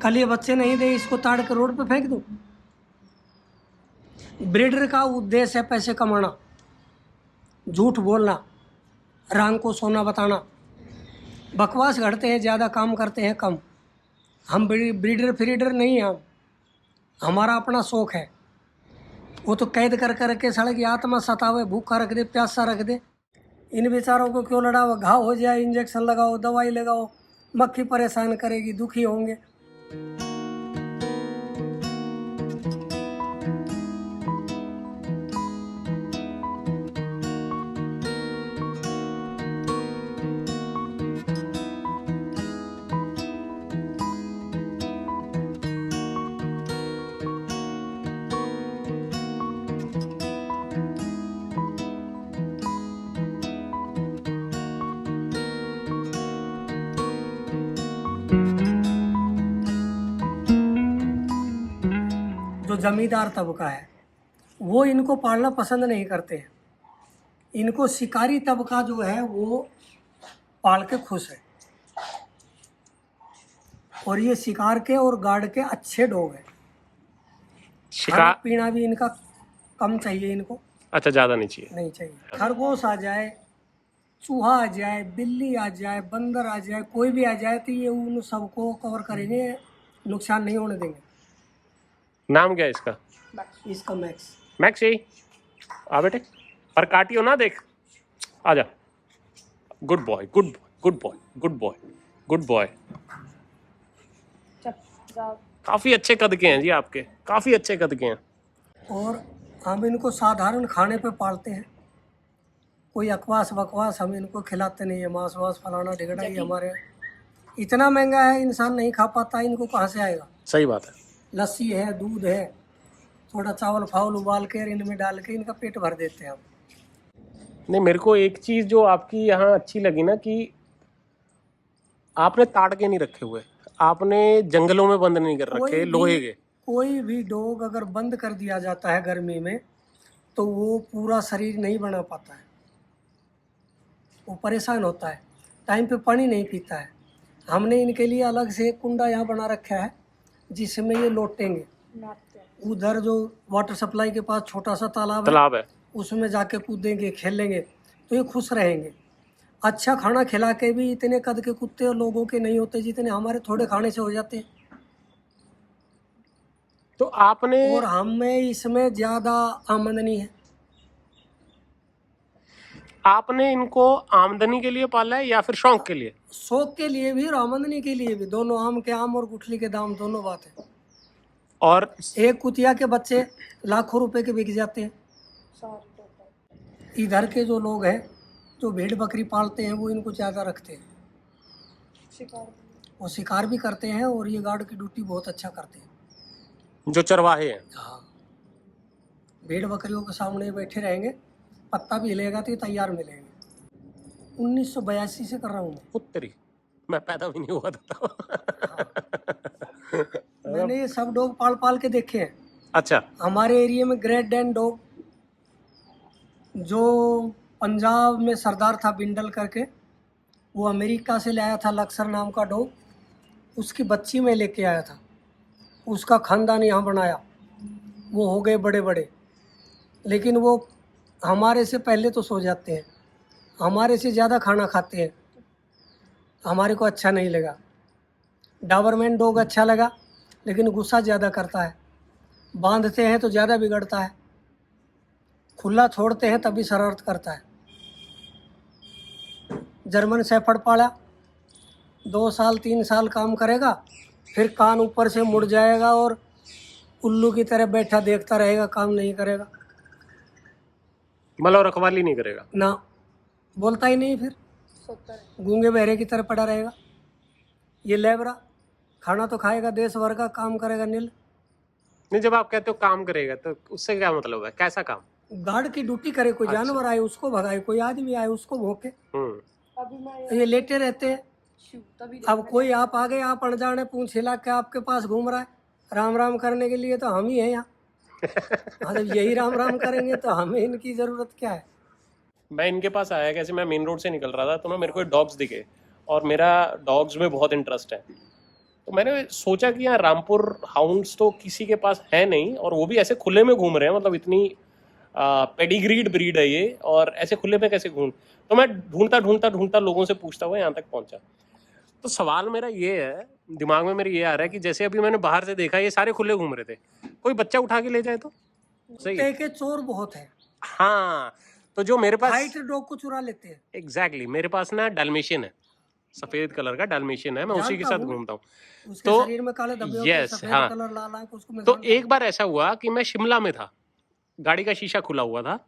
कल ये बच्चे नहीं दे, इसको ताड़ के रोड पे फेंक दो। ब्रीडर का उद्देश्य है पैसे कमाना, झूठ बोलना, रंग को सोना बताना, बकवास घड़ते हैं ज़्यादा, काम करते हैं कम। हम ब्रीडर फ्रीडर नहीं हैं, हमारा अपना शौक है। वो तो कैद कर कर के सड़क की आत्मा सतावे, भूखा रख दे, प्यासा रख दे। इन बेचारों को क्यों लड़ाओ, घाव हो जाए इंजेक्शन लगाओ, दवाई लगाओ, मक्खी परेशान करेगी, दुखी होंगे। जो जमींदार तबका है वो इनको पालना पसंद नहीं करते हैं। इनको शिकारी तबका जो है वो पाल के खुश है, और ये शिकार के और गार्ड के अच्छे डॉग हैं। खाना पीना भी इनका कम चाहिए इनको। अच्छा, ज़्यादा नहीं चाहिए। नहीं चाहिए। खरगोश आ जाए, चूहा आ जाए, बिल्ली आ जाए, बंदर आ जाए, कोई भी आ जाए तो ये उन सबको कवर करेंगे, नुकसान नहीं होने देंगे। नाम क्या है इसका? इसका मैक्स। मैक्स यही आ बेटे, पर काटियो ना, देख आजा। Good boy, good boy, good boy, good boy, good boy. काफी अच्छे कद के हैं जी आपके, काफी अच्छे कद के हैं। और हम इनको साधारण खाने पे पालते हैं, कोई अकवास बकवास हम इनको खिलाते नहीं है, मांस वास फलाना ढिगड़ा। ये हमारे इतना महंगा है, इंसान नहीं खा पाता, इनको कहाँ से आएगा। सही बात है। लस्सी है, दूध है, थोड़ा चावल फावल उबाल के इनमें डाल के इनका पेट भर देते हैं हम। नहीं, मेरे को एक चीज जो आपकी यहाँ अच्छी लगी ना, कि आपने ताड़ के नहीं रखे हुए, आपने जंगलों में बंद नहीं कर रखे लोहे के। कोई भी डॉग अगर बंद कर दिया जाता है गर्मी में तो वो पूरा शरीर नहीं बना पाता है, वो परेशान होता है, टाइम पे पानी नहीं पीता है। हमने इनके लिए अलग से एक कुंडा यहाँ बना रखा है जिसमें ये लौटेंगे। उधर जो वाटर सप्लाई के पास छोटा सा तालाब है, उसमें जाके कूदेंगे, खेलेंगे, तो ये खुश रहेंगे। अच्छा खाना खिला के भी इतने कद के कुत्ते और लोगों के नहीं होते जितने हमारे थोड़े खाने से हो जाते हैं। तो आपने, और हमें इसमें ज़्यादा आमदनी है। आपने इनको आमदनी के लिए पाला है या फिर शौक के लिए? शौक के लिए भी और आमदनी के लिए भी, दोनों। आम के आम और गुठली के दाम दोनों बात है। और एक कुतिया के बच्चे लाखों रुपए के बिक जाते हैं। इधर के जो लोग हैं जो भेड़ बकरी पालते हैं वो इनको ज़्यादा रखते हैं, वो शिकार भी करते हैं, और ये गार्ड की ड्यूटी बहुत अच्छा करते हैं जो चरवाहे हैं। हाँ, भेड़ बकरियों के सामने बैठे रहेंगे, पत्ता भी हिलेगा तो ये तैयार मिलेंगे। 1982 से कर रहा हूँ मैं। पुत्री, मैं पैदा भी नहीं हुआ था। मैंने ये सब डॉग पाल पाल के देखे हैं। अच्छा। हमारे एरिया में ग्रेट डैन डॉग, जो पंजाब में सरदार था बिंडल करके, वो अमेरिका से लाया था लक्सर नाम का डॉग, उसकी बच्ची में लेके आया था, उसका खानदान यहाँ बनाया, वो हो गए बड़े बड़े। लेकिन वो हमारे से पहले तो सो जाते हैं, हमारे से ज़्यादा खाना खाते हैं, हमारे को अच्छा नहीं लगा। डाबरमैन डॉग अच्छा लगा, लेकिन गुस्सा ज़्यादा करता है, बांधते हैं तो ज़्यादा बिगड़ता है, खुला छोड़ते हैं तभी शरारत करता है। जर्मन शेफर्ड पाला, 2 साल 3 साल काम करेगा, फिर कान ऊपर से मुड़ जाएगा और उल्लू की तरह बैठा देखता रहेगा, काम नहीं करेगा। मतलब रखवाली नहीं करेगा ना, बोलता ही नहीं, फिर गूंगे बहरे की तरह पड़ा रहेगा। ये लेबरा खाना तो खाएगा, देश भर का काम करेगा नील। नहीं, जब आप कहते हो काम करेगा तो उससे क्या मतलब है? कैसा काम? गार्ड की ड्यूटी करे, कोई जानवर आए उसको भगाए, कोई आदमी आए उसको भोंके। ये लेटे रहते हैं। अब कोई आप आ गए, आप अनजाने पूंछ हिला के आपके पास घूम रहा है राम राम करने के लिए, तो हम ही हैं यहाँ। जब यही राम राम करेंगे तो हमें इनकी जरूरत क्या है। मैं इनके पास आया कैसे, मैं मेन रोड से निकल रहा था तो ना मेरे को डॉग्स दिखे, और मेरा डॉग्स में बहुत इंटरेस्ट है। तो मैंने सोचा कि यहाँ रामपुर हाउंड्स तो किसी के पास है नहीं, और वो भी ऐसे खुले में घूम रहे हैं, मतलब इतनी पेडिग्रीड ब्रीड है ये, और ऐसे खुले में कैसे घूम। तो मैं ढूंढता ढूंढता ढूंढता लोगों से पूछता हुआ यहाँ तक पहुंचा। तो सवाल मेरा ये है, दिमाग में मेरे ये आ रहा है कि जैसे अभी मैंने बाहर से देखा ये सारे खुले घूम रहे थे, कोई बच्चा उठा के ले जाए तो सही है। के चोर बहुत है, हाँ, तो जो मेरे पास वाइट डॉग को चुरा लेते हैं। एग्जैक्टली मेरे पास ना डाल्मेशियन है, सफेद कलर का डाल्मेशियन है, मैं उसी के जानता साथ हूँ। घूमता हूँ। उसके तो शरीर में काले धब्बे होते हैं, यस, सफेद हाँ। कलर लाल आंख, उसको मैं तो जानता हूँ। एक बार ऐसा हुआ कि मैं शिमला में था, गाड़ी का शीशा खुला हुआ था,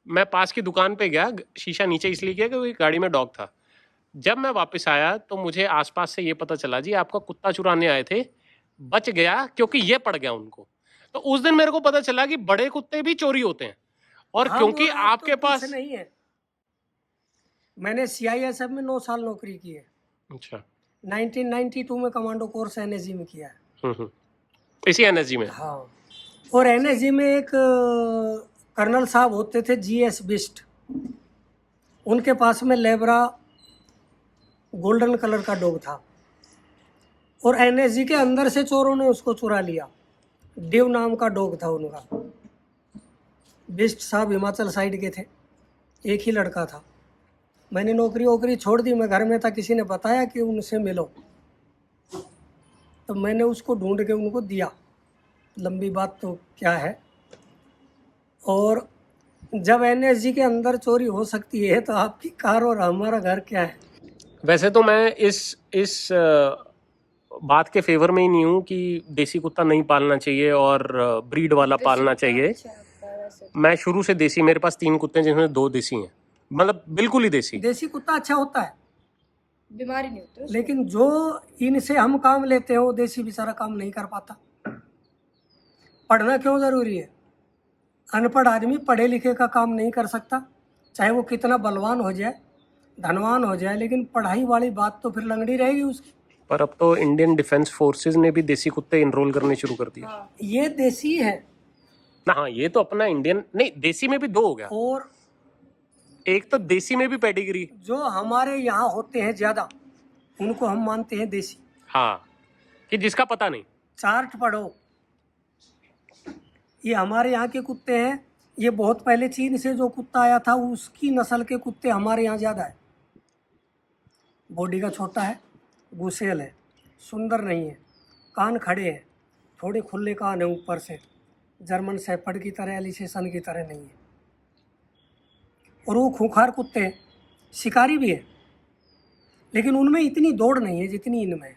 मैं पास की दुकान पे गया, शीशा नीचे इसलिए किया क्योंकि गाड़ी में डॉग था। जब मैं वापस आया तो मुझे आसपास से ये पता चला जी आपका कुत्ता चुराने आए थे, बच गया क्योंकि ये पड़ गया उनको। तो उस दिन मेरे को पता चला कि बड़े कुत्ते भी चोरी होते हैं, और हाँ, क्योंकि वो बात आपके तो पास कुछ नहीं है। मैंने CISF में 9 साल नौकरी की है। अच्छा, 1992 में कमांडो कोर्स NSG में किया है। इसी एनर्जी में। हाँ, और NSG में एक कर्नल साहब होते थे GS बिस्ट, उनके पास में लेब्रा गोल्डन कलर का डॉग था, और NSG के अंदर से चोरों ने उसको चुरा लिया। देव नाम का डॉग था उनका। बिस्ट साहब हिमाचल साइड के थे, एक ही लड़का था। मैंने नौकरी वोकरी छोड़ दी, मैं घर में था, किसी ने बताया कि उनसे मिलो, तो मैंने उसको ढूंढ के उनको दिया। लंबी बात तो क्या है। और जब NSG के अंदर चोरी हो सकती है तो आपकी कार और हमारा घर क्या है। वैसे तो मैं इस बात के फेवर में ही नहीं हूँ कि देसी कुत्ता नहीं पालना चाहिए और ब्रीड वाला पालना चाहिए। मैं शुरू से देसी, मेरे पास 3 कुत्ते हैं जिनमें 2 देसी हैं, मतलब बिल्कुल ही देसी। देसी कुत्ता अच्छा होता है, बीमारी नहीं होती उसको। लेकिन जो इनसे हम काम लेते हैं वो देसी बेचारा काम नहीं कर पाता। पढ़ना क्यों ज़रूरी है? अनपढ़ आदमी पढ़े लिखे का काम नहीं कर सकता, चाहे वो कितना बलवान हो जाए, धनवान हो जाए, लेकिन पढ़ाई वाली बात तो फिर लंगड़ी रहेगी उसकी। पर अब तो इंडियन डिफेंस फोर्सेस ने भी देसी कुत्ते इनरोल करने शुरू कर दिए। हाँ। ये देसी है ना, हाँ, ये तो अपना इंडियन नहीं, देसी में भी 2 हो गया, और एक तो देसी में भी पेडिग्री। जो हमारे यहाँ होते हैं ज़्यादा, उनको हम मानते हैं देसी। हाँ, कि जिसका पता नहीं। चार्ट पढ़ो, ये हमारे यहाँ के कुत्ते हैं, ये बहुत पहले चीन से जो कुत्ता आया था उसकी नस्ल के कुत्ते हमारे यहाँ ज़्यादा है। बॉडी का छोटा है, गुसेल है, सुंदर नहीं है, कान खड़े हैं, थोड़े खुले कान है ऊपर से, जर्मन शेफर्ड की तरह, एलिसेशन की तरह नहीं है। और वो खूंखार कुत्ते हैं, शिकारी भी है, लेकिन उनमें इतनी दौड़ नहीं है जितनी इनमें है।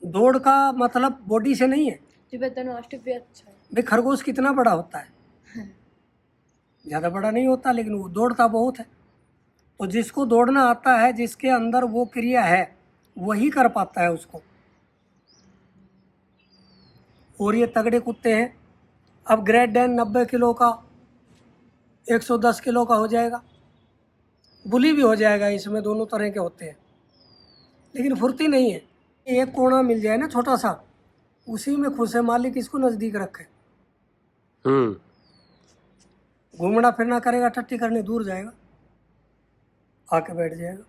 दौड़ का मतलब बॉडी से नहीं है। तिब्बतन मास्टिफ भी अच्छा है। भाई खरगोश कितना बड़ा होता है? ज़्यादा बड़ा नहीं होता, लेकिन वो दौड़ता बहुत है। तो जिसको दौड़ना आता है, जिसके अंदर वो क्रिया है, वही कर पाता है उसको। और ये तगड़े कुत्ते हैं। अब ग्रेट डैन 90 किलो का 110 किलो का हो जाएगा, बुली भी हो जाएगा, इसमें दोनों तरह के होते हैं, लेकिन फुर्ती नहीं है। एक कोना मिल जाए ना छोटा सा, उसी में खुश है मालिक, इसको नज़दीक रखे। घूमना फिरना करेगा, टट्टी करने दूर जाएगा, आके बैठ जाएगा।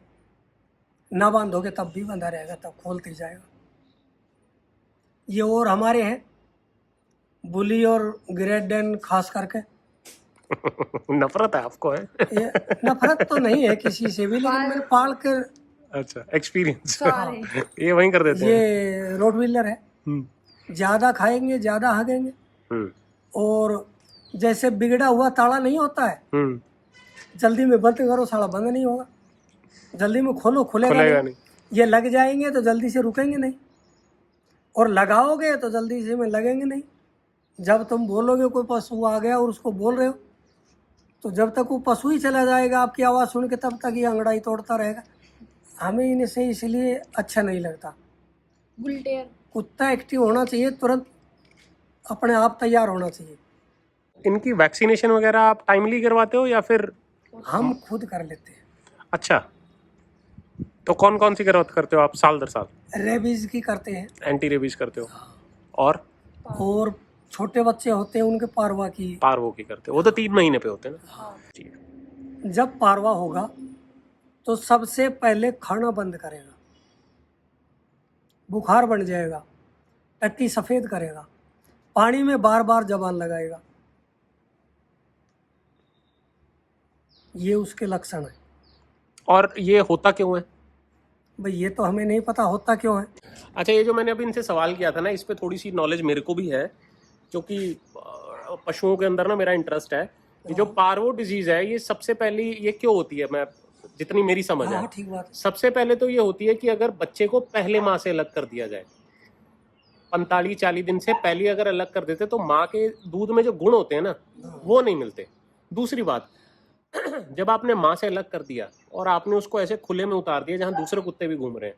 ना बांधोगे तब भी बंधा रहेगा, तब खोलते जाएगा। ये और हमारे हैं बुली और ग्रेट डैन खास करके। नफरत है आपको है? ये नफरत तो नहीं है किसी से भी, लेकिन मैंने पाल कर। अच्छा, एक्सपीरियंस सारे ये वहीं कर देते हैं। ये रोडविलर है, ज़्यादा खाएंगे ज़्यादा हगेंगे, और जैसे बिगड़ा हुआ ताला नहीं होता है, जल्दी में बंद करो साला बंद नहीं होगा, जल्दी में खोलो खुलेगा नहीं। ये लग जाएंगे तो जल्दी से रुकेंगे नहीं, और लगाओगे तो जल्दी से में लगेंगे नहीं। जब तुम बोलोगे कोई पशु आ गया और उसको बोल रहे हो, तो जब तक वो पशु ही चला जाएगा आपकी आवाज़ सुन के, तब तक ये अंगड़ाई तोड़ता रहेगा। हमें इनसे इसलिए अच्छा नहीं लगता। बुलटेयर कुत्ता एक्टिव होना चाहिए, तुरंत अपने आप तैयार होना चाहिए। इनकी वैक्सीनेशन वगैरह आप टाइमली करवाते हो या फिर? हम खुद कर लेते हैं। अच्छा, तो कौन कौन सी करते हो आप साल दर साल? रेबीज की करते हैं, एंटी रेबीज करते हो, और छोटे बच्चे होते हैं उनके पारवा की। पारवो की करते हो, वो तो 3 महीने पे होते हैं ना। हाँ। ठीक है। जब पारवा होगा तो सबसे पहले खाना बंद करेगा, बुखार बन जाएगा, टट्टी सफ़ेद करेगा, पानी में बार बार जबान लगाएगा। ये उसके लक्षण है। और ये होता क्यों है? भाई ये तो हमें नहीं पता होता क्यों है। अच्छा, ये जो मैंने अभी इनसे सवाल किया था ना, इस पे थोड़ी सी नॉलेज मेरे को भी है, क्योंकि पशुओं के अंदर ना मेरा इंटरेस्ट है। ये जो पार्वो डिजीज है, ये सबसे पहली ये क्यों होती है? मैं जितनी मेरी समझ है, हाँ ठीक बात है। सबसे पहले तो ये होती है कि अगर बच्चे को पहले माँ से अलग कर दिया जाए, 45-40 दिन से पहले अगर अलग कर देते तो माँ के दूध में जो गुण होते हैं ना, वो नहीं मिलते। दूसरी बात, जब आपने माँ से अलग कर दिया और आपने उसको ऐसे खुले में उतार दिया जहां दूसरे कुत्ते भी घूम रहे हैं,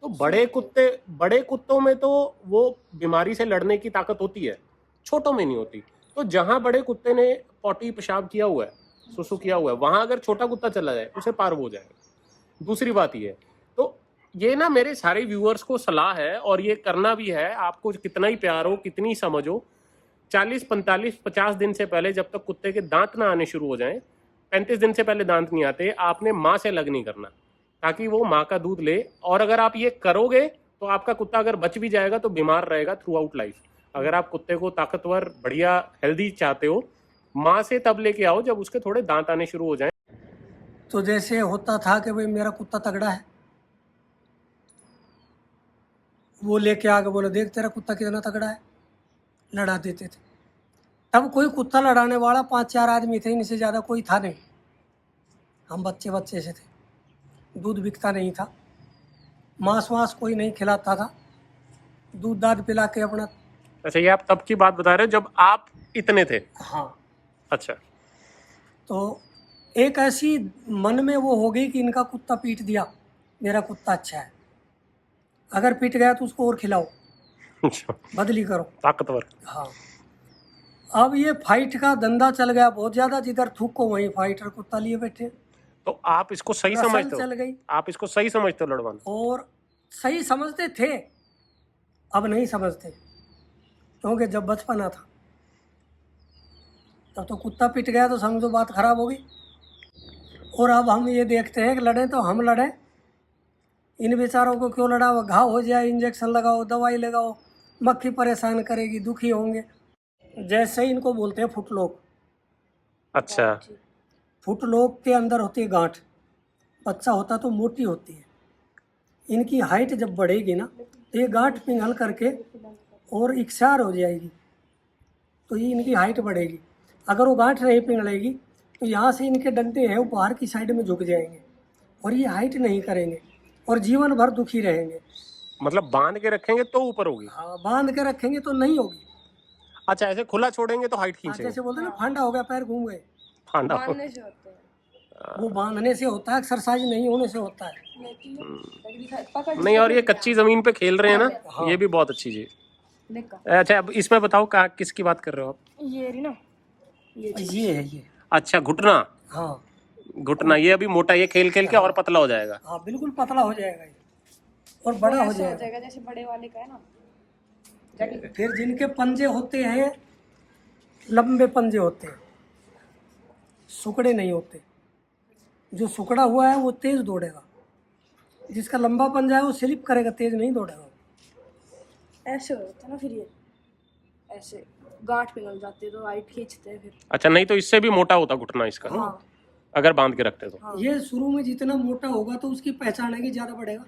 तो बड़े कुत्तों में तो वो बीमारी से लड़ने की ताकत होती है, छोटों में नहीं होती। तो जहां बड़े कुत्ते ने पॉटी पेशाब किया हुआ है, सुसु किया हुआ है, वहां अगर छोटा कुत्ता चला जाए उसे पार्वो हो जाएगा। दूसरी बात ये है, तो ये ना मेरे सारे व्यूअर्स को सलाह है, और ये करना भी है। आपको कितना ही प्यार हो, कितनी समझ हो, 40, 45, 50 दिन से पहले, जब तक कुत्ते के दांत ना आने शुरू हो जाएं, 35 दिन से पहले दांत नहीं आते, आपने माँ से अलग नहीं करना, ताकि वो माँ का दूध ले। और अगर आप ये करोगे तो आपका कुत्ता अगर बच भी जाएगा तो बीमार रहेगा थ्रू आउट लाइफ। अगर आप कुत्ते को ताकतवर, बढ़िया, हेल्दी चाहते हो, माँ से तब लेके आओ जब उसके थोड़े दांत आने शुरू हो जाएं। तो जैसे होता था कि भाई मेरा कुत्ता तगड़ा है, वो लेके आके बोले देख तेरा कुत्ता कितना तगड़ा है, लड़ा देते थे। तब कोई कुत्ता लड़ाने वाला 5-4 आदमी थे, इनसे ज़्यादा कोई था नहीं। हम बच्चे से थे, दूध बिकता नहीं था, मांस वांस कोई नहीं खिलाता था, दूध दाद पिला के अपना। अच्छा, ये आप तब की बात बता रहे हो जब आप इतने थे? हाँ। अच्छा। तो एक ऐसी मन में वो हो गई कि इनका कुत्ता पीट दिया, मेरा कुत्ता अच्छा है, अगर पीट गया तो उसको और खिलाओ, बदली करो, ताकतवर। हाँ। अब ये फाइट का धंधा चल गया बहुत ज़्यादा, जिधर थूको वहीं फाइटर कुत्ता लिए बैठे। तो आप इसको सही रसल समझते हो? चल गई। आप इसको सही समझते हो लड़वाना? और सही समझते थे, अब नहीं समझते, क्योंकि जब बचपना था तब तो कुत्ता पिट गया तो समझो बात खराब हो गई। और अब हम ये देखते हैं कि लड़ें तो हम लड़ें, इन बेचारों को क्यों लड़ा? वो घाव हो जाए, इंजेक्शन लगाओ, दवाई लगाओ, मक्खी परेशान करेगी, दुखी होंगे। जैसे ही इनको बोलते हैं फुटलोक। अच्छा। फुटलोक के अंदर होती है गांठ, बच्चा होता तो मोटी होती है, इनकी हाइट जब बढ़ेगी ना तो ये गांठ पिघल करके और इकसार हो जाएगी, तो ये इनकी हाइट बढ़ेगी। अगर वो गांठ नहीं पिघलेगी तो यहाँ से इनके डंडे हैं वो बाहर की साइड में झुक जाएंगे और ये हाइट नहीं करेंगे और जीवन भर दुखी रहेंगे। मतलब बांध के रखेंगे तो ऊपर होगी? हाँ, बांध के रखेंगे तो नहीं होगी। अच्छा, ऐसे खुला छोड़ेंगे तो हाइट खींचेंगे? जैसे बोलते हैं ना, फांडा हो गया, पैर घूम गए, फांडा हो। बांधने से होते हैं। वो बांधने से होता है, एक्सरसाइज नहीं होने से होता है। नहीं, और ये कच्ची जमीन पे खेल रहे हैं ना, हाँ। ये भी बहुत अच्छी चीज। देखा अच्छा, अब इसमें बताओ कहाँ किसकी बात कर रहे हो आप? ये रही ना, ये है ये। अच्छा, घुटना। हाँ घुटना ये अभी मोटा, ये खेल खेल के और पतला हो जाएगा। हाँ, बिल्कुल पतला हो जाएगा ये और बड़ा हो ऐसा जाएगा। जैसे बड़े वाले का है ना। फिर जिनके पंजे होते हैं, लंबे पंजे होते हैं, सुकड़े नहीं होते। जो सुकड़ा हुआ है वो तेज दौड़ेगा, जिसका लंबा पंजा है वो स्लिप करेगा, तेज नहीं दौड़ेगा। ऐसे होता है ना, फिर ये ऐसे गांठ पिघल जाते हैं तो हाइट खींचते हैं फिर। अच्छा, नहीं तो इससे भी मोटा होता घुटना इसका, हाँ अगर बांध के रखते तो। हाँ। ये शुरू में जितना मोटा होगा तो उसकी पहचान है कि ज्यादा बढ़ेगा।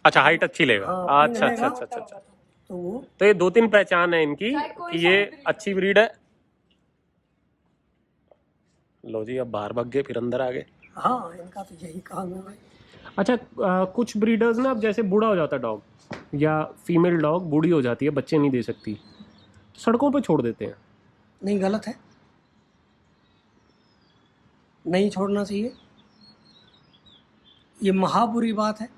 अच्छा, हाइट अच्छी लेगा। हाँ, अच्छा अच्छा पिघलेगा। अच्छा अच्छा अच्छा। तो वो तो ये 2-3 पहचान है इनकी कि ये अच्छी ब्रीड है। लो जी, अब बाहर भाग गए, फिर अंदर आ गए। हाँ, इनका तो यही काम है भाई। अच्छा, कुछ ब्रीडर्स ना, अब जैसे बूढ़ा हो जाता है डॉग या फीमेल डॉग बूढ़ी हो जाती है, बच्चे नहीं दे सकती, सड़कों पे छोड़ देते हैं। नहीं, गलत है, नहीं छोड़ना चाहिए, ये महाबुरी बात है।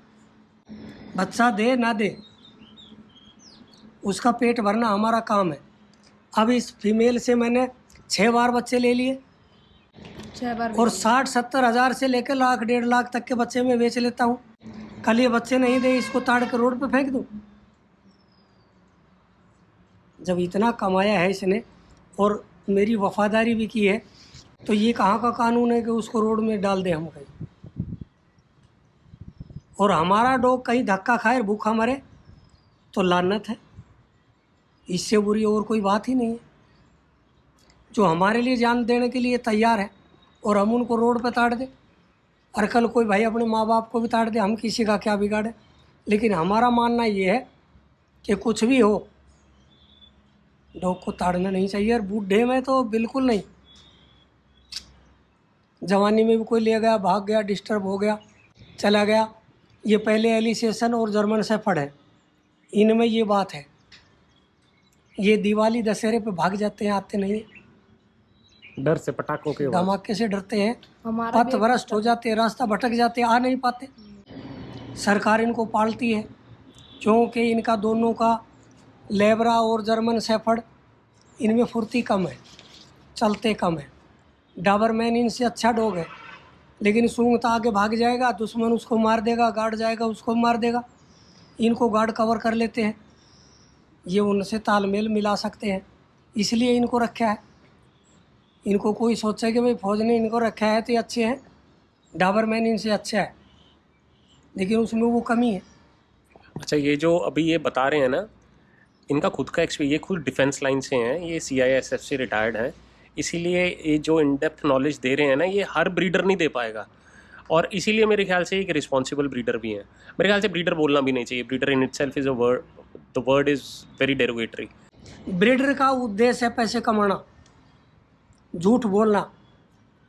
बच्चा दे ना दे, उसका पेट भरना हमारा काम है। अब इस फीमेल से मैंने 6 बार बच्चे ले लिए 6 बार और 60-70 हज़ार से लेकर लाख 1.5 लाख तक के बच्चे मैं बेच लेता हूँ। कल ये बच्चे नहीं दे, इसको ताड़ के रोड पे फेंक दूँ? जब इतना कमाया है इसने और मेरी वफादारी भी की है, तो ये कहाँ का कानून है कि उसको रोड में डाल दे हम कहीं? और हमारा डॉग कहीं धक्का खाए और भूखा मरे तो लानत है, इससे बुरी और कोई बात ही नहीं है। जो हमारे लिए जान देने के लिए तैयार है और हम उनको रोड पे ताड़ दें, और कल कोई भाई अपने माँ बाप को भी ताड़ दे, हम किसी का क्या बिगाड़े। लेकिन हमारा मानना ये है कि कुछ भी हो डॉग को ताड़ना नहीं चाहिए, और बूढ़े में तो बिल्कुल नहीं। जवानी में भी कोई ले गया, भाग गया, डिस्टर्ब हो गया, चला गया। ये पहले एलिसेशन और जर्मन शेफर्ड है, इनमें ये बात है। ये दिवाली दशहरे पे भाग जाते हैं, आते नहीं हैं, डर से, पटाखों के बाद। धमाके से डरते हैं, हमारा पथ भ्रष्ट हो जाते हैं, रास्ता भटक जाते हैं, आ नहीं पाते। सरकार इनको पालती है क्योंकि इनका दोनों का लेबरा और जर्मन शेफर्ड इनमें फुर्ती कम है, चलते कम है। डाबरमैन इनसे अच्छा डॉग है, लेकिन सूंघता आगे भाग जाएगा, दुश्मन उसको मार देगा, गार्ड जाएगा उसको मार देगा। इनको गार्ड कवर कर लेते हैं, ये उनसे तालमेल मिला सकते हैं, इसलिए इनको रखा है। इनको कोई सोचे कि भाई फौज ने इनको रखा है तो ये अच्छे हैं, डाबरमैन इनसे अच्छा है, लेकिन उसमें वो कमी है। अच्छा, ये जो अभी ये बता रहे हैं ना, इनका खुद का एक्सपीरियंस, ये खुद डिफेंस लाइन से हैं, ये CISF से रिटायर्ड हैं, इसीलिए ये जो इन डेप्थ नॉलेज दे रहे हैं ना, ये हर ब्रीडर नहीं दे पाएगा। और इसीलिए मेरे ख्याल से एक रिस्पॉन्सिबल ब्रीडर भी हैं। मेरे ख्याल से ब्रीडर बोलना भी नहीं चाहिए, breeder in itself is a word, the word is very derogatory. Breeder का उद्देश्य है पैसे कमाना, झूठ बोलना,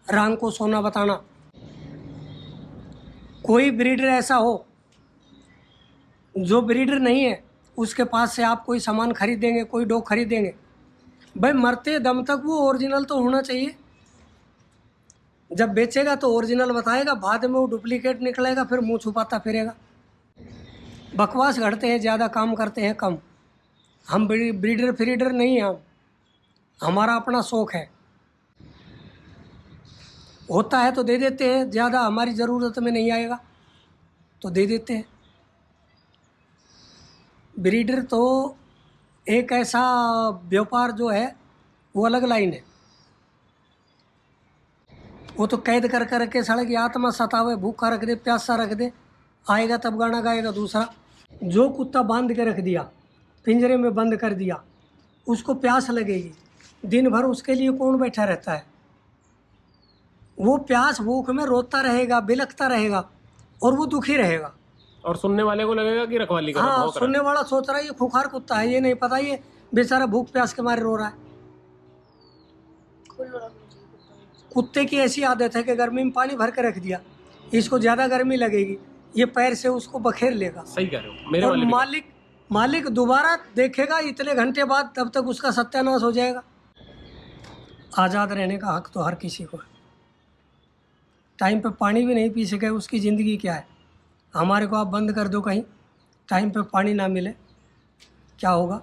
रंग को सोना बताना। कोई ब्रीडर ऐसा हो, जो ब्रीडर नहीं है उसके पास से आप कोई सामान खरीदेंगे, कोई डॉग खरीदेंगे, भाई मरते दम तक वो ओरिजिनल तो होना चाहिए। जब बेचेगा तो ओरिजिनल बताएगा, बाद में वो डुप्लीकेट निकलेगा, फिर मुंह छुपाता फिरेगा। बकवास घड़ते हैं ज़्यादा, काम करते हैं कम। हम ब्रीडर फ्रीडर नहीं हैं, हमारा अपना शौक़ है, होता है तो दे देते हैं, ज़्यादा हमारी ज़रूरत में नहीं आएगा तो दे देते हैं। ब्रीडर तो एक ऐसा व्यापार जो है वो अलग लाइन है। वो तो कैद कर कर के सड़क की आत्मा सतावे, भूखा रख दे, प्यासा रख दे, आएगा तब गाना गाएगा दूसरा। जो कुत्ता बांध के रख दिया, पिंजरे में बंद कर दिया, उसको प्यास लगेगी, दिन भर उसके लिए कौन बैठा रहता है? वो प्यास भूख में रोता रहेगा, बिलखता रहेगा, और वो दुखी रहेगा। और सुनने वाले को लगेगा कि रखवाली कर रहा है, हाँ, भौंक रहा है। सुनने वाला सोच रहा है ये खुखार कुत्ता है, ये नहीं पता ये बेचारा भूख प्यास के मारे रो रहा है। खुल्लो रखना चाहिए कुत्ता। कुत्ते की ऐसी आदत है कि गर्मी में पानी भर के रख दिया, इसको ज़्यादा गर्मी लगेगी, ये पैर से उसको बखेर लेगा। सही कह रहे हो, मेरे और वाले भी। मालिक दोबारा देखेगा इतने घंटे बाद, तब तक उसका सत्यानाश हो जाएगा। आज़ाद रहने का हक तो हर किसी को है। टाइम पे पानी भी नहीं पी सके, उसकी ज़िंदगी क्या है? हमारे को आप बंद कर दो कहीं, टाइम पे पानी ना मिले, क्या होगा?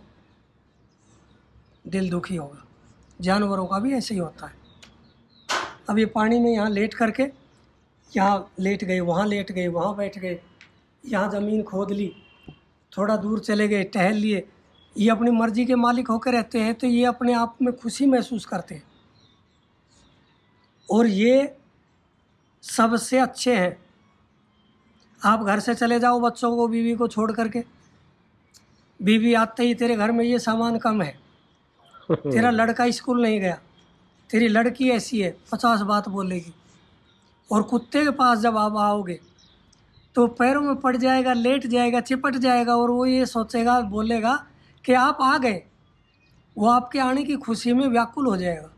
दिल दुखी होगा। जानवरों का भी ऐसे ही होता है। अब ये पानी में यहाँ लेट करके, यहाँ लेट गए, वहाँ लेट गए, वहाँ बैठ गए, यहाँ ज़मीन खोद ली, थोड़ा दूर चले गए, टहल लिए, ये अपनी मर्जी के मालिक होकर रहते हैं, तो ये अपने आप में खुशी महसूस करते हैं और ये सबसे अच्छे हैं। आप घर से चले जाओ बच्चों को, बीवी को छोड़ करके, बीवी आते ही तेरे घर में ये सामान कम है, तेरा लड़का स्कूल नहीं गया, तेरी लड़की ऐसी है, 50 बात बोलेगी। और कुत्ते के पास जब आप आओगे तो पैरों में पड़ जाएगा, लेट जाएगा, चिपट जाएगा, और वो ये सोचेगा, बोलेगा कि आप आ गए। वो आपके आने की खुशी में व्याकुल हो जाएगा।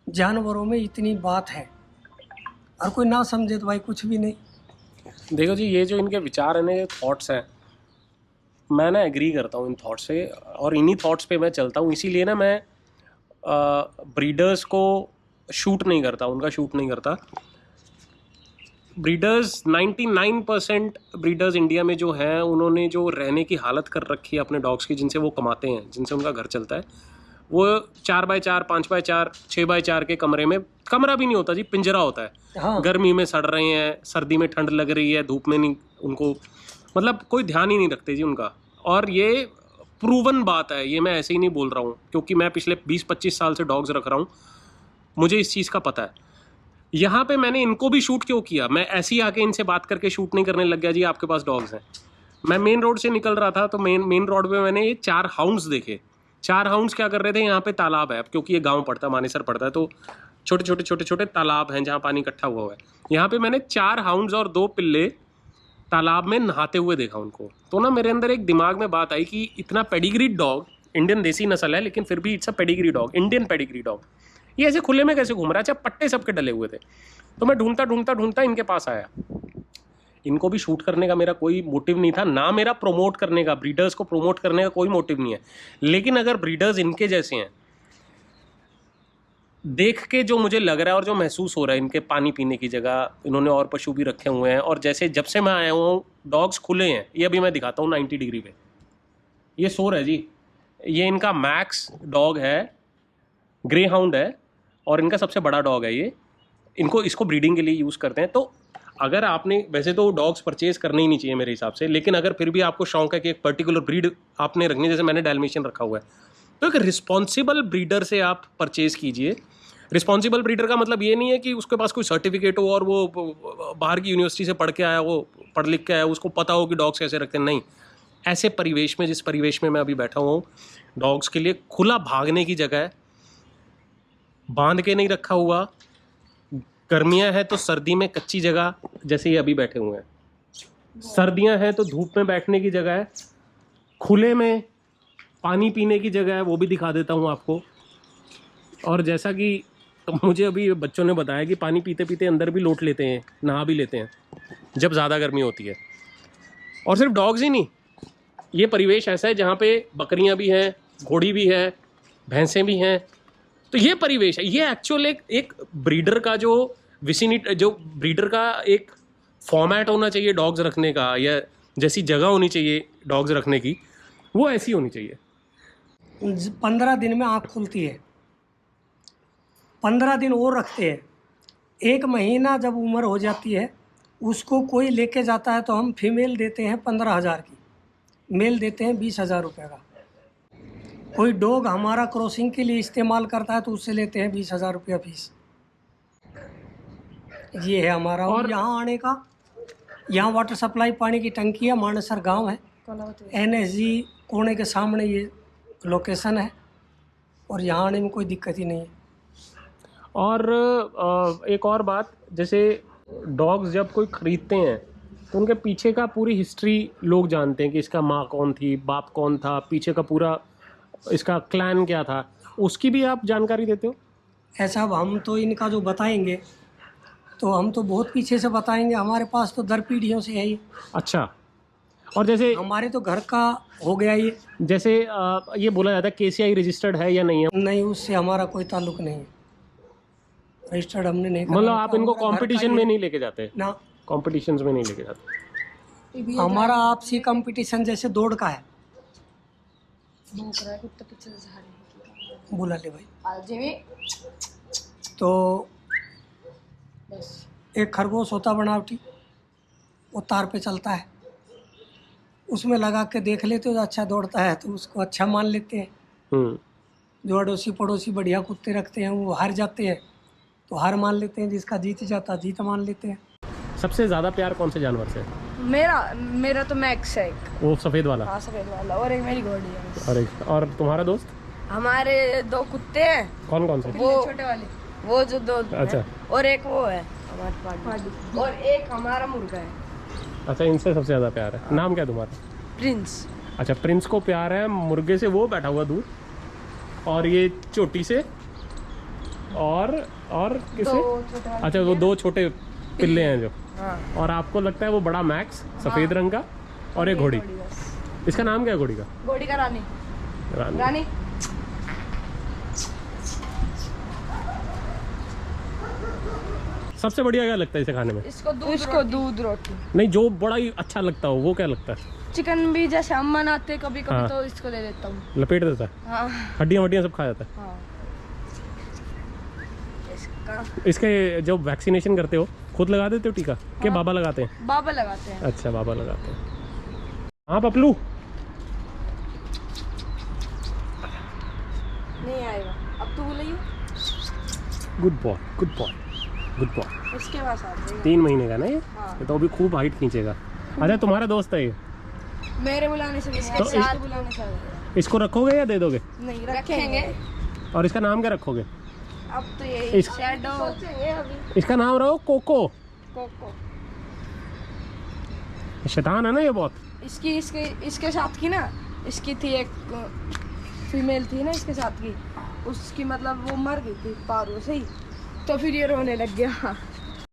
जानवरों में इतनी बात है, और कोई ना समझे तो भाई कुछ भी नहीं। देखो जी, ये जो इनके विचार हैं ना, ये थॉट्स हैं, मैं ना एग्री करता हूँ इन थॉट्स से, और इन्हीं थॉट्स पे मैं चलता हूँ। इसीलिए ना मैं ब्रीडर्स को शूट नहीं करता, उनका शूट नहीं करता। ब्रीडर्स 99% ब्रीडर्स इंडिया में जो हैं, उन्होंने जो रहने की हालत कर रखी है अपने डॉग्स की, जिनसे वो कमाते हैं, जिनसे उनका घर चलता है, वो 4x4, 5x4, 6x4 के कमरे में, कमरा भी नहीं होता जी, पिंजरा होता है। हाँ, गर्मी में सड़ रहे हैं, सर्दी में ठंड लग रही है, धूप में नहीं, उनको मतलब कोई ध्यान ही नहीं रखते जी उनका। और ये प्रूवन बात है, ये मैं ऐसे ही नहीं बोल रहा हूँ, क्योंकि मैं पिछले 20-25 साल से डॉग्स रख रहा हूँ, मुझे इस चीज़ का पता है। यहाँ पे मैंने इनको भी शूट क्यों किया, मैं ऐसे ही आके इनसे बात करके शूट नहीं करने लग गया जी आपके पास डॉग्स हैं। मैं मेन रोड से निकल रहा था तो मेन रोड पे मैंने ये 4 हाउंड्स देखे। 4 हाउंड्स क्या कर रहे थे, यहाँ पे तालाब है, अब क्योंकि ये गांव पड़ता है, मानेसर पड़ता है, तो छोटे छोटे तालाब हैं जहाँ पानी इकट्ठा हुआ है। यहाँ पे मैंने 4 हाउंड्स और 2 पिल्ले तालाब में नहाते हुए देखा उनको। तो ना मेरे अंदर एक दिमाग में बात आई कि इतना पेडिग्रीड डॉग, इंडियन देसी नस्ल है लेकिन फिर भी it's a pedigree dog, Indian pedigree dog, ये ऐसे खुले में कैसे घूम रहा है? अच्छा, पट्टे सबके डले हुए थे। तो मैं ढूंढता इनके पास आया। इनको भी शूट करने का मेरा कोई मोटिव नहीं था, ना मेरा प्रमोट करने का, ब्रीडर्स को प्रमोट करने का कोई मोटिव नहीं है। लेकिन अगर ब्रीडर्स इनके जैसे हैं, देख के जो मुझे लग रहा है और जो महसूस हो रहा है, इनके पानी पीने की जगह इन्होंने और पशु भी रखे हुए हैं, और जैसे जब से मैं आया हूँ डॉग्स खुले हैं। ये अभी मैं दिखाता हूँ 90 डिग्री पे, ये सोर है जी, ये इनका मैक्स डॉग है, ग्रे हाउंड है, और इनका सबसे बड़ा डॉग है ये। इसको ब्रीडिंग के लिए यूज़ करते हैं। तो अगर आपने, वैसे तो डॉग्स परचेज करने ही नहीं चाहिए मेरे हिसाब से, लेकिन अगर फिर भी आपको शौक है कि एक पर्टिकुलर ब्रीड आपने रखनी, जैसे मैंने डैल्मेशियन रखा हुआ है, तो एक रिस्पॉन्सिबल ब्रीडर से आप परचेज़ कीजिए। रिस्पॉन्सिबल ब्रीडर का मतलब ये नहीं है कि उसके पास कोई सर्टिफिकेट हो और वो बाहर की यूनिवर्सिटी से पढ़ के आया, वो पढ़ लिख के आया, उसको पता हो कि डॉग्स कैसे रखते हैं। नहीं, ऐसे परिवेश में, जिस परिवेश में मैं अभी बैठा हुआ हूँ, डॉग्स के लिए खुला भागने की जगह है, बांध के नहीं रखा हुआ। गर्मियां हैं तो सर्दी में कच्ची जगह, जैसे ये अभी बैठे हुए हैं, सर्दियां हैं तो धूप में बैठने की जगह है, खुले में पानी पीने की जगह है, वो भी दिखा देता हूँ आपको। और जैसा कि मुझे अभी बच्चों ने बताया कि पानी पीते पीते अंदर भी लोट लेते हैं, नहा भी लेते हैं जब ज़्यादा गर्मी होती है। और सिर्फ डॉग्स ही नहीं, ये परिवेश ऐसा है जहाँ पे बकरियाँ भी हैं, घोड़ी भी है, भैंसें भी हैं। तो ये परिवेश है, ये एक्चुअल एक ब्रीडर का जो ब्रीडर का एक फॉर्मेट होना चाहिए डॉग्स रखने का, या जैसी जगह होनी चाहिए डॉग्स रखने की, वो ऐसी होनी चाहिए। 15 दिन में आँख खुलती है, 15 दिन और रखते हैं। 1 महीना जब उम्र हो जाती है, उसको कोई लेके जाता है तो हम फीमेल देते हैं 15,000 की, मेल देते हैं 20,000 रुपये का। कोई डॉग हमारा क्रॉसिंग के लिए इस्तेमाल करता है तो उससे लेते हैं 20,000 रुपया फीस। ये है हमारा। और यहाँ आने का, यहाँ वाटर सप्लाई पानी की टंकी है, मानेसर गांव है, NSG कोने के सामने ये लोकेशन है, और यहाँ आने में कोई दिक्कत ही नहीं है। और एक और बात, जैसे डॉग्स जब कोई ख़रीदते हैं तो उनके पीछे का पूरी हिस्ट्री लोग जानते हैं कि इसका माँ कौन थी, बाप कौन था, पीछे का पूरा इसका क्लैन क्या था, उसकी भी आप जानकारी देते हो? ऐसा हम तो इनका जो बताएंगे तो हम तो बहुत पीछे से बताएंगे, हमारे पास तो दर पीढ़ियों से है ये। अच्छा, और जैसे हमारे तो घर का हो गया ये। जैसे ये बोला जाता है KCI रजिस्टर्ड है या नहीं है? नहीं, उससे हमारा कोई ताल्लुक नहीं है, रजिस्टर्ड हमने नहीं करा। मतलब आप इनको कंपटीशन में नहीं लेके जाते? ना, कॉम्पिटिशन्स में नहीं लेके जाते। हमारा आपसी कंपटीशन जैसे दौड़ का है। बोला ले भाई। तो एक खरगोश होता बनावटी, वो तार पे चलता है, उसमें लगा के देख लेते हो, अच्छा दौड़ता है तो उसको अच्छा मान लेते हैं। जो अड़ोसी पड़ोसी बढ़िया कुत्ते रखते हैं वो हार जाते हैं तो हार मान लेते हैं, जिसका जीत जाता जीत मान लेते हैं। सबसे ज़्यादा प्यार कौन से जानवर से? मेरा तो मैक्स है, वो सफ़ेद वाला? हाँ, सफेद वाला, और एक मेरी घोड़ी है। और तुम्हारा दोस्त? हमारे 2 कुत्ते हैं। कौन कौन से? वो छोटे वाले, वो जो 2। अच्छा। और एक वो है हमारे पास, और एक हमारा मुर्गा है। अच्छा, इनसे सबसे ज़्यादा प्यार है। नाम क्या तुम्हारा? प्रिंस। अच्छा, प्रिंस को प्यार है मुर्गे से, वो बैठा हुआ दूर, और ये चोटी से, और किसे? अच्छा, वो 2 छोटे पिल्ले हैं जो। हाँ। और आपको लगता है वो बड़ा मैक्स सफ़ेद रंग का, और एक घोड़ी। इसका नाम क्या है घोड़ी का? घोड़ी का रानी। रानी। सबसे बढ़िया क्या लगता है इसे खाने में? इसको दूध रोटी। नहीं, जो बड़ा ही अच्छा लगता हो वो क्या लगता है? चिकन भी जैसे हम बनाते कभी कभी, हाँ। तो इसको दे देता हूँ। लपेट देता है? हाँ। हड्डियाँ वड्डियाँ सब खा जाता है? हाँ। इसके जब वैक्सीनेशन करते हो खुद लगा देते हो टीका? हाँ। क्या बाबा लगाते हैं? बाबा लगाते हैं। अच्छा, बाबा लगाते हैं। हाँ पपलू, नहीं आएगा अब, तू बोलिए। Good boy, good boy, good boy. इसके पास आते हैं। 3 महीने का ना ये? हाँ। ये तो अभी खूब हाइट खींचेगा। अच्छा तुम्हारा दोस्त है ये? मेरे बुलाने से नहीं, तो इसके बुलाने से आएगा। इसको रखोगे या दे दोगे? नहीं रखेंगे। और इसका नाम क्या रखोगे? अब तो यही इस- शैडो सोचेंगे अभी। इसका नाम रहो कोको। कोको। शैतान है ना ये बहुत। इसके साथ की ना, इसकी थी एक फीमेल थी ना इसके साथ की, उसकी मतलब वो मर गई थी पारू से ही, तो फिर ये रोने लग गया।